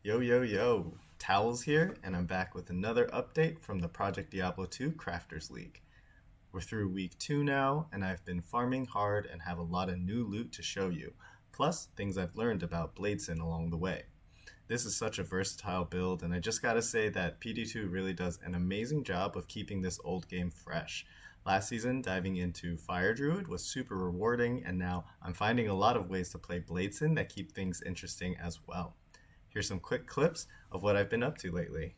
Yo, yo, yo, Towels here, and I'm back with another update from the Project Diablo 2 Crafters League. We're through week 2 now, and I've been farming hard and have a lot of new loot to show you, plus things I've learned about BLADESIN along the way. This is such a versatile build, and I just gotta say that PD2 really does an amazing job of keeping this old game fresh. Last season, diving into Fire Druid was super rewarding, and now I'm finding a lot of ways to play BLADESIN that keep things interesting as well. Here's some quick clips of what I've been up to lately.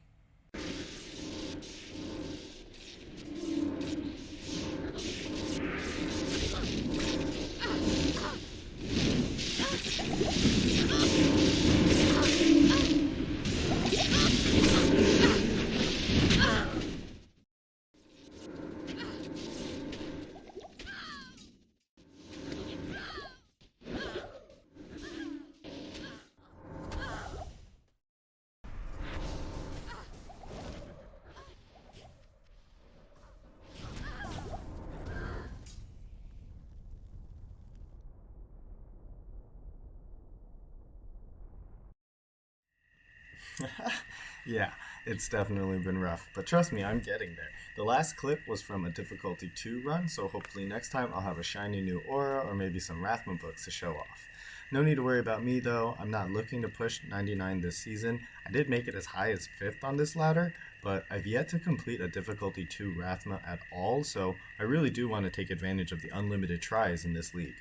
Yeah, it's definitely been rough, but trust me, I'm getting there. The last clip was from a difficulty 2 run, so hopefully next time I'll have a shiny new aura or maybe some Rathma books to show off. No need to worry about me though, I'm not looking to push 99 this season. I did make it as high as 5th on this ladder, but I've yet to complete a difficulty 2 Rathma at all, so I really do want to take advantage of the unlimited tries in this league.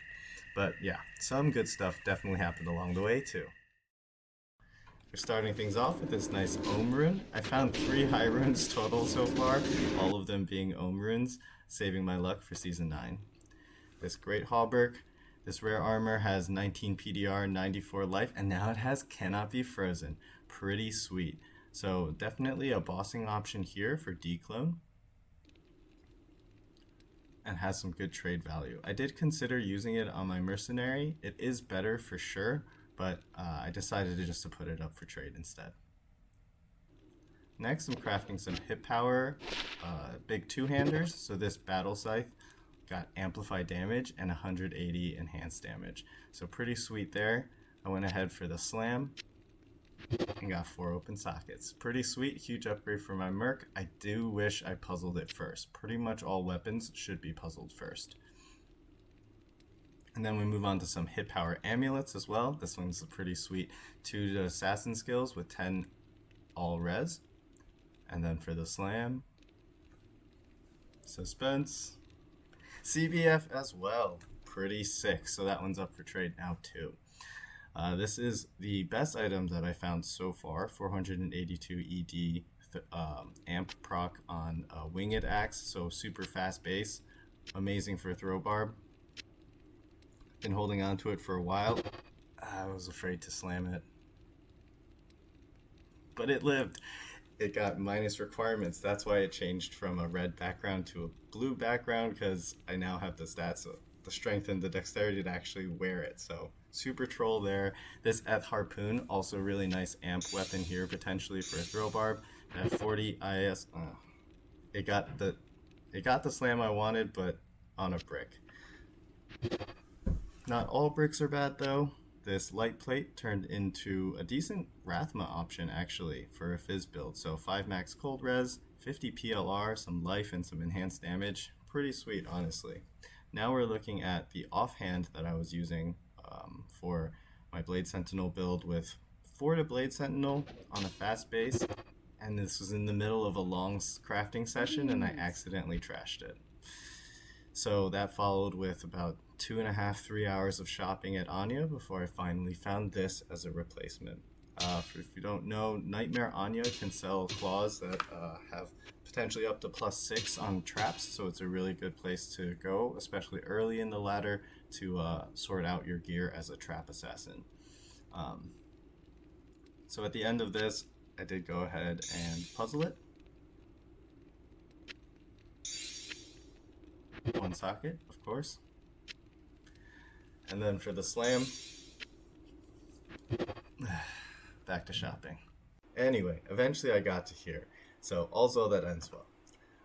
But yeah, some good stuff definitely happened along the way too. We're starting things off with this nice Ohm rune. I found 3 high runes total so far, all of them being Ohm runes, saving my luck for Season 9. This great hauberk, this rare armor has 19 PDR, 94 life, and now it has Cannot Be Frozen. Pretty sweet. So definitely a bossing option here for Dclone. And has some good trade value. I did consider using it on my mercenary. It is better for sure, but I decided just to put it up for trade instead. Next, I'm crafting some hit power, big two-handers. So this battle scythe got amplified damage and 180 enhanced damage. So pretty sweet there. I went ahead for the slam and got 4 open sockets. Pretty sweet, huge upgrade for my merc. I do wish I puzzled it first. Pretty much all weapons should be puzzled first. And then we move on to some hit power amulets as well. This one's a pretty sweet 2 to assassin skills with 10 all res. And then for the slam, suspense, CBF as well. Pretty sick. So that one's up for trade now too. This is the best item that I found so far. 482 ED amp proc on winged axe. So super fast base. Amazing for throw barb. Been holding on to it for a while. I was afraid to slam it, but it lived. It got minus requirements. That's why it changed from a red background to a blue background, because I now have the stats, the strength and the dexterity to actually wear it. So super troll there. This Eth Harpoon, also really nice amp weapon here potentially for a throw barb. At 40 IS, it got the slam I wanted, but on a brick. Not all bricks are bad though. This light plate turned into a decent Rathma option actually for a fizz build. So 5 max cold res, 50 PLR, some life and some enhanced damage. Pretty sweet honestly. Now we're looking at the offhand that I was using for my Blade Sentinel build with 4 to Blade Sentinel on a fast base. And this was in the middle of a long crafting session and I accidentally trashed it. So that followed with about 2.5–3 hours of shopping at Anya before I finally found this as a replacement. If you don't know, Nightmare Anya can sell claws that have potentially up to +6 on traps, so it's a really good place to go, especially early in the ladder, to sort out your gear as a trap assassin. So at the end of this, I did go ahead and puzzle it. 1 socket, of course. And then for the slam, back to shopping. Anyway, eventually I got to here. So all's well that ends well.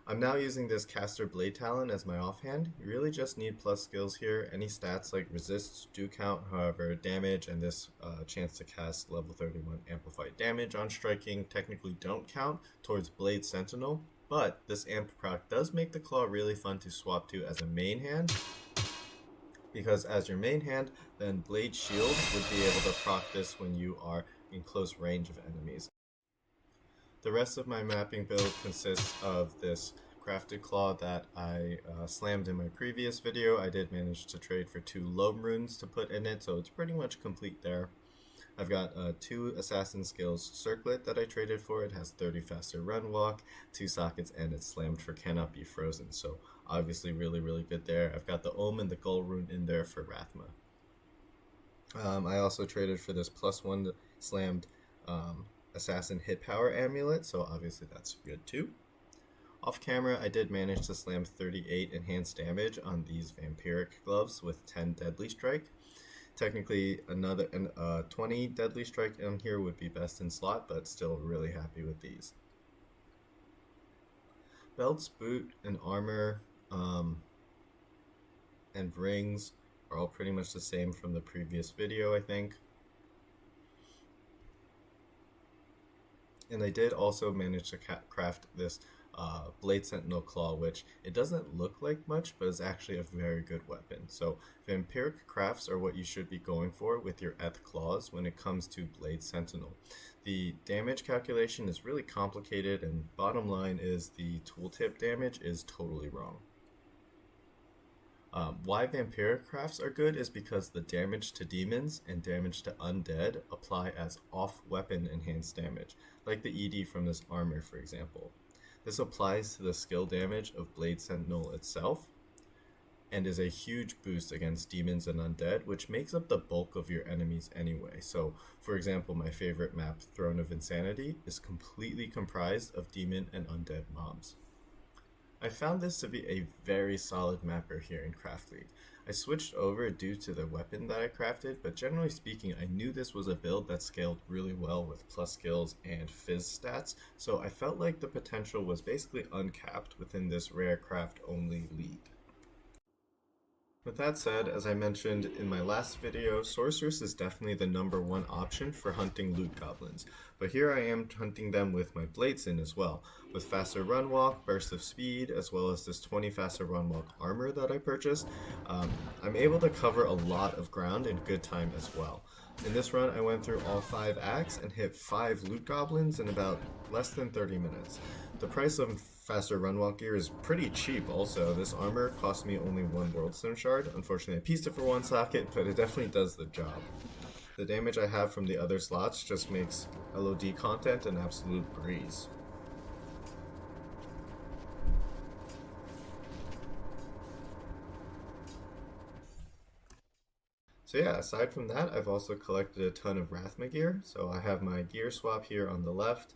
I'm now using this caster blade talon as my offhand. You really just need plus skills here. Any stats like resists do count, however damage and this chance to cast level 31 amplified damage on striking technically don't count towards Blade Sentinel, but this amp proc does make the claw really fun to swap to as a main hand, because as your main hand, then Blade Shield would be able to proc this when you are in close range of enemies. The rest of my mapping build consists of this crafted claw that I slammed in my previous video. I did manage to trade for 2 loam runes to put in it, so it's pretty much complete there. I've got 2 assassin skills circlet that I traded for. It has 30 faster run walk, 2 sockets, and it's slammed for cannot be frozen, so obviously really good there. I've got the ohm and the gull rune in there for Rathma. I also traded for this +1 slammed assassin hit power amulet, so obviously that's good too. Off camera, I did manage to slam 38 enhanced damage on these vampiric gloves with 10 deadly strike. Technically another 20 deadly strike on here would be best in slot, but still really happy with these. Belts, boot, and armor and rings are all pretty much the same from the previous video, I think. And I did also manage to craft this Blade Sentinel Claw, which it doesn't look like much, but is actually a very good weapon. So vampiric crafts are what you should be going for with your eth claws when it comes to Blade Sentinel. The damage calculation is really complicated, and bottom line is the tooltip damage is totally wrong. Why vampiric crafts are good is because the damage to demons and damage to undead apply as off-weapon enhanced damage, like the ED from this armor, for example. This applies to the skill damage of Blade Sentinel itself, and is a huge boost against demons and undead, which makes up the bulk of your enemies anyway. So, for example, my favorite map, Throne of Insanity, is completely comprised of demon and undead mobs. I found this to be a very solid mapper here in Craft League. I switched over due to the weapon that I crafted, but generally speaking, I knew this was a build that scaled really well with plus skills and fizz stats, so I felt like the potential was basically uncapped within this rare craft only league. With that said, as I mentioned in my last video, Sorceress is definitely the #1 option for hunting loot goblins, but here I am hunting them with my BLADESIN as well, with faster run walk, burst of speed, as well as this 20 faster run walk armor that I purchased. I'm able to cover a lot of ground in good time as well. In this run, I went through all 5 acts and hit 5 loot goblins in about less than 30 minutes. The price of faster run walk gear is pretty cheap also. This armor cost me only 1 Worldstone shard. Unfortunately, I pieced it for 1 socket, but it definitely does the job. The damage I have from the other slots just makes LOD content an absolute breeze. So yeah, aside from that, I've also collected a ton of Rathma Gear. So I have my gear swap here on the left,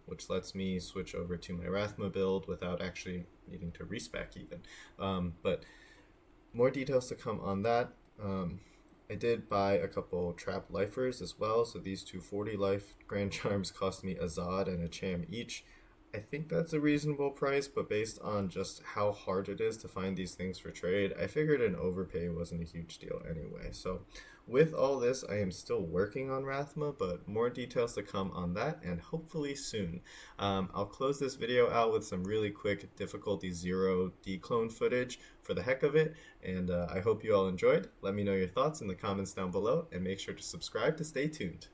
which lets me switch over to my Rathma build without actually needing to respec even. But more details to come on that. I did buy a couple trap lifers as well, so these 240 life grand charms cost me a Zod and a Cham each. I think that's a reasonable price, but based on just how hard it is to find these things for trade, I figured an overpay wasn't a huge deal anyway. So with all this, I am still working on Rathma, but more details to come on that, and hopefully soon. I'll close this video out with some really quick difficulty 0 Dclone footage for the heck of it, and I hope you all enjoyed. Let me know your thoughts in the comments down below, and make sure to subscribe to stay tuned.